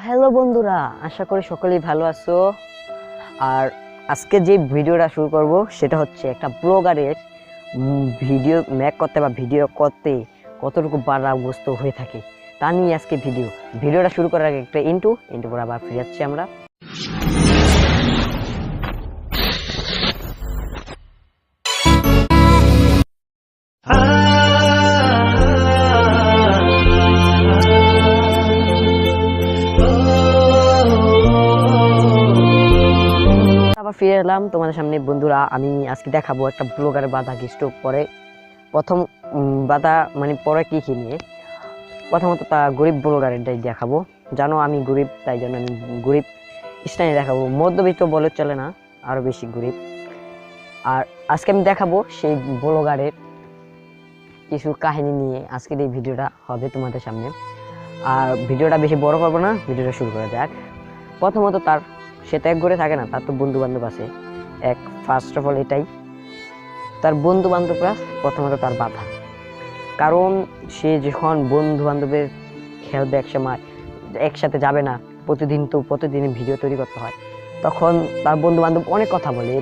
Hello বন্ধুরা, আশা করি সকলেই ভালো আছো। আর আজকে যে ভিডিওটা শুরু করব সেটা হচ্ছে একটা ব্লগারের ভিডিও মেক করতে বা ভিডিও করতে কতটুকু বাধাগ্রস্ত হয়ে থাকে তা নিয়ে আজকে ভিডিওটা শুরু করার আগে একটা ইন্টু পর আবার ফিরে যাচ্ছি আমরা। আবার ফিরে এলাম তোমাদের সামনে বন্ধুরা। আমি আজকে দেখাবো একটা ব্লগারের বাধাগ্রস্ত পরে প্রথম বাধা মানে পরে কি নিয়ে। প্রথমত তা গরিব ব্লগারেরটাই দেখাবো। জানো আমি গরিব, তাই জন্য আমি গরিব স্টাইলে দেখাবো। মধ্যবিত্ত বলে চলে না, আরো বেশি গরিব। আর আজকে আমি দেখাবো সেই ব্লগারের কিছু কাহিনী নিয়ে আজকের এই ভিডিওটা হবে তোমাদের সামনে। আর ভিডিওটা বেশি বড় করবো না, ভিডিওটা শুরু করা যাক। প্রথমত সে তো এক ঘরে থাকে না, তার তো বন্ধু বান্ধব আছে। ফার্স্ট অফ অল এটাই, তার বন্ধু বান্ধবরা প্রথমত তার বাধা। কারণ সে যখন বন্ধু বান্ধবের খেলবে একসময় একসাথে যাবে না, প্রতিদিন ভিডিও তৈরি করতে হয়, তখন তার বন্ধু বান্ধব অনেক কথা বলে,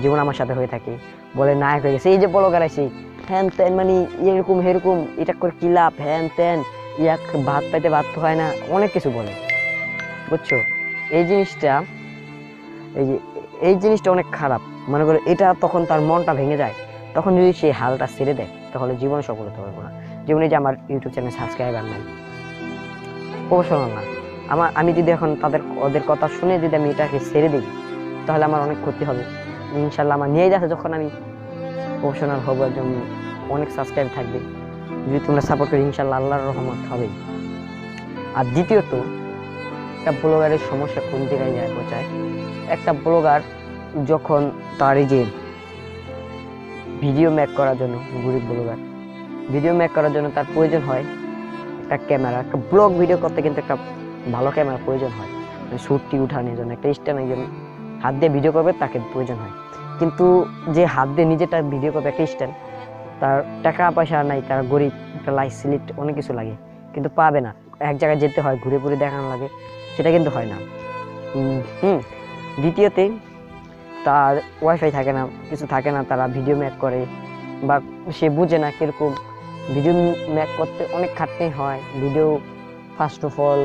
যেমন আমার সাথে হয়ে থাকে। বলে নায়ক হয়ে গেছে, এই যে ব্লগার আছে হ্যান ত্যান, মানে এরকম হেরকম, এটা করে কি লাভ, হ্যান ত্যান, ইয়াক ভাত পাইতে ভাত হয় না, অনেক কিছু বলে, বুঝছো। এই জিনিসটা অনেক খারাপ। মনে করো এটা তখন তার মনটা ভেঙে যায়। তখন যদি সে হালটা ছেড়ে দেয় তাহলে জীবনে সফল হতে পারবো না। যেমন এই যে আমার ইউটিউব চ্যানেল সাবস্ক্রাইবার নাই, প্রফেশনাল না। আমি যদি এখন ওদের কথা শুনে যদি আমি এটাকে ছেড়ে দিই তাহলে আমার অনেক ক্ষতি হবে। ইনশাল্লাহ আমার নিয়ে যাচ্ছে যখন আমি প্রফেশনাল হবো, একজন অনেক সাবস্ক্রাইব থাকবে, যদি তোমরা সাপোর্ট করি ইনশাল্লাহ আল্লাহর রহমত হবেই। আর দ্বিতীয়ত, একটা ব্লগারের সমস্যা কোন জায়গায় যায় বোঝায়। একটা ব্লগার যখন তার এই যে ভিডিও মেক করার জন্য, গরিব ব্লগার ভিডিও মেক করার জন্য তার প্রয়োজন হয় একটা ক্যামেরা। একটা ব্লগ ভিডিও করতে কিন্তু একটা ভালো ক্যামেরা প্রয়োজন হয়, শ্যুটটি উঠানোর জন্য একটা স্ট্যান্ড, একজন হাত দিয়ে ভিডিও করবে তাকে প্রয়োজন হয়। কিন্তু যে হাত দিয়ে নিজেটা ভিডিও করবে একটা স্ট্যান্ড, তার টাকা পয়সা নাই, তার গরিব, একটা লাইট সিলিট অনেক কিছু লাগে, কিন্তু পাবে না। এক জায়গায় যেতে হয়, ঘুরে ঘুরে দেখানো লাগে, সেটা কিন্তু হয় না। দ্বিতীয়তে, তার ওয়াইফাই থাকে না, কিছু থাকে না, তারা ভিডিও মেক করে বা সে বুঝে না কিরকম ভিডিও মেক করতে, অনেক খাটনি হয়। Video first of all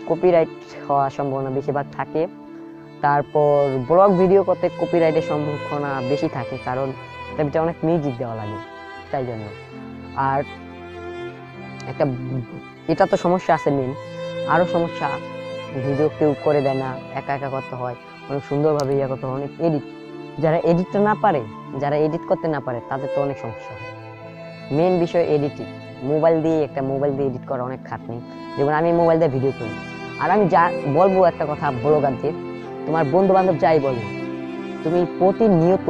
copyright হওয়ার সম্ভাবনা বেশিরভাগ থাকে। তারপর ব্লগ ভিডিও করতে কপিরাইটের সম্ভাবনা বেশি থাকে, কারণ তার ভিতরে অনেক মিউজিক দেওয়া লাগে, তাই জন্য। আর একটা এটা তো সমস্যা আছে মেন, আরো সমস্যা, ভিডিও কেউ করে দেয় না, একা একা করতে হয়, অনেক সুন্দরভাবে ইয়ে করতে হয়, অনেক যারা এডিট করতে না পারে তাদের তো অনেক সমস্যা হয়। মেন বিষয় এডিটিং। মোবাইল দিয়ে এডিট করা অনেক খাটনি। যেমন আমি মোবাইল দিয়ে ভিডিও করি, আর আমি যা বলবো একটা কথা ব্লগারদের, তোমার বন্ধু বান্ধব যাই বলে, তুমি প্রতিনিয়ত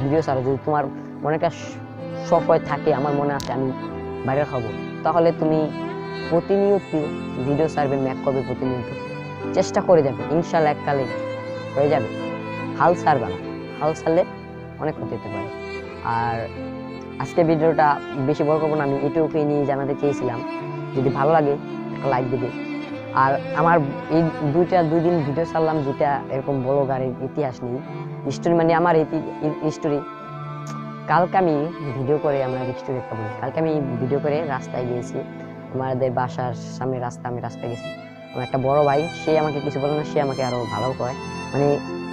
ভিডিও ছাড়ো। যদি তোমার মনে একটা সফল থাকে, আমার মনে আছে আমি ভাইরাল হব, তাহলে তুমি প্রতিনিয়ত ভিডিও ছাড়বে, মেক করবে, প্রতিনিয়ত চেষ্টা করে যাবে, ইনশাল্লাহ এককালে হয়ে যাবে। হাল ছাড়বে না, হাল ছাড়লে অনেক ক্ষতি হতে পারে। আর আজকে ভিডিওটা বেশি বড় করবো না, আমি এটুকুই নিয়ে জানাতে চেয়েছিলাম। যদি ভালো লাগে একটা লাইক দিবে। আর আমার এই দুই দিন ভিডিও ছাড়লাম, যেটা এরকম ব্লগারের ইতিহাস নেই, স্টোরি, মানে আমার স্টোরি। কালকে আমি ভিডিও করে, আমার স্টোরি একটা বলি, কালকে আমি ভিডিও করে রাস্তায় গিয়েছি, আমাদের বাসার সামনে রাস্তা, আমি রাস্তায় গেছি। আমার একটা বড় ভাই, সে আমাকে কিছু বলে না, সে আমাকে আরো ভালো করে, মানে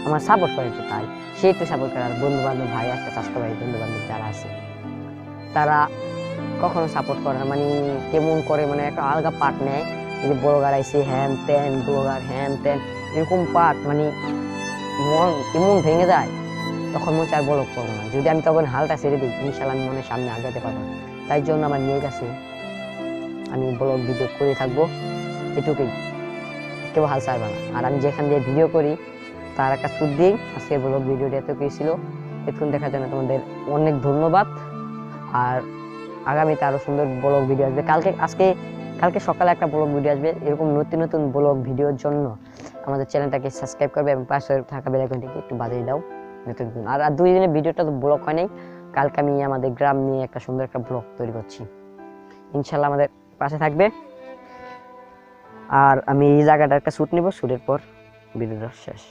আমার সাপোর্ট করে, তাই সে একটু সাপোর্ট করে। আর বন্ধু বান্ধব, ভাই একটা চাচাতো ভাই, বন্ধু বান্ধব যারা আছে তারা কখনো সাপোর্ট করে না, মানে কেমন করে, মানে একটা আলগা পার্ট নেয়। এই যে ব্লগার আইসে হ্যান ত্যান, ব্লগার হ্যান ত্যান, এরকম পার্ট, মানে মন এমন ভেঙে যায়, তখন মনে চার ব্লগ করবো না। যদি আমি তখন হালটা ছেড়ে দিই, ইনশাল্লাহ আমি মনের সামনে আগাতে পারবো না। তাই জন্য আমার নিয়ে গেছে, আমি ব্লগ ভিডিও করে থাকবো, এটুকুই, কেউ হাল ছাড়বে না। আর আমি যেখান দিয়ে ভিডিও করি তার একটা সুদ দিই। আজকে ব্লগ ভিডিওটা এত কি ছিল, এতক্ষণ দেখার জন্য তোমাদের অনেক ধন্যবাদ। আর আগামীতে আরো সুন্দর ব্লগ ভিডিও আসবে। কালকে সকালে একটা ব্লগ ভিডিও আসবে। এরকম নতুন নতুন ব্লগ ভিডিওর জন্য আমাদের চ্যানেলটাকে সাবস্ক্রাইব করবে এবং পাশে থাকা বেল আইকনটিকে একটু বাজিয়ে দাও। নতুন আর 2 দিনের ভিডিওটা তো ব্লগ হয় নাই, কালকে আমি আমাদের গ্রাম নিয়ে একটা সুন্দর একটা ব্লগ তৈরি করছি, ইনশাল্লাহ আমাদের পাশে থাকবে। আর আমি এই জায়গাটা একটা শ্যুট নিব, শ্যুটের পর ভিডিওটা শেষ।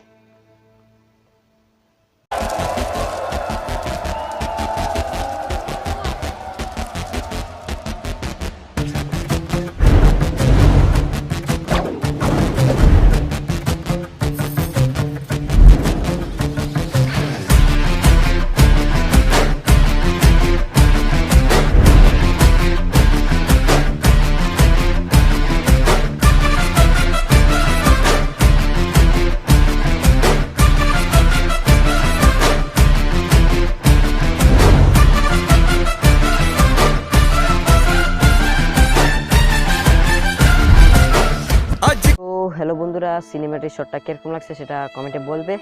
তো হ্যালো বন্ধুরা, সিনেমাটিক শটটা কিরকম লাগছে সেটা কমেন্টে বলবে।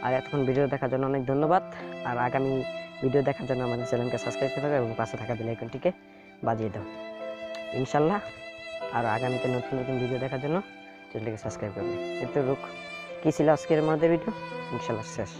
আর এতক্ষণ ভিডিও দেখার জন্য অনেক ধন্যবাদ। আর আগামী ভিডিও দেখার জন্য আমাদের চ্যানেলকে সাবস্ক্রাইব করতে হবে এবং পাশে থাকা বেল আইকনটিকে বাজিয়ে দাও ইনশাল্লাহ। আর আগামীতে নতুন নতুন ভিডিও দেখার জন্য চ্যানেলটিকে সাবস্ক্রাইব করবে। এত রুক কি ছিল আজকের আমাদের ভিডিও, ইনশাল্লাহ শেষ।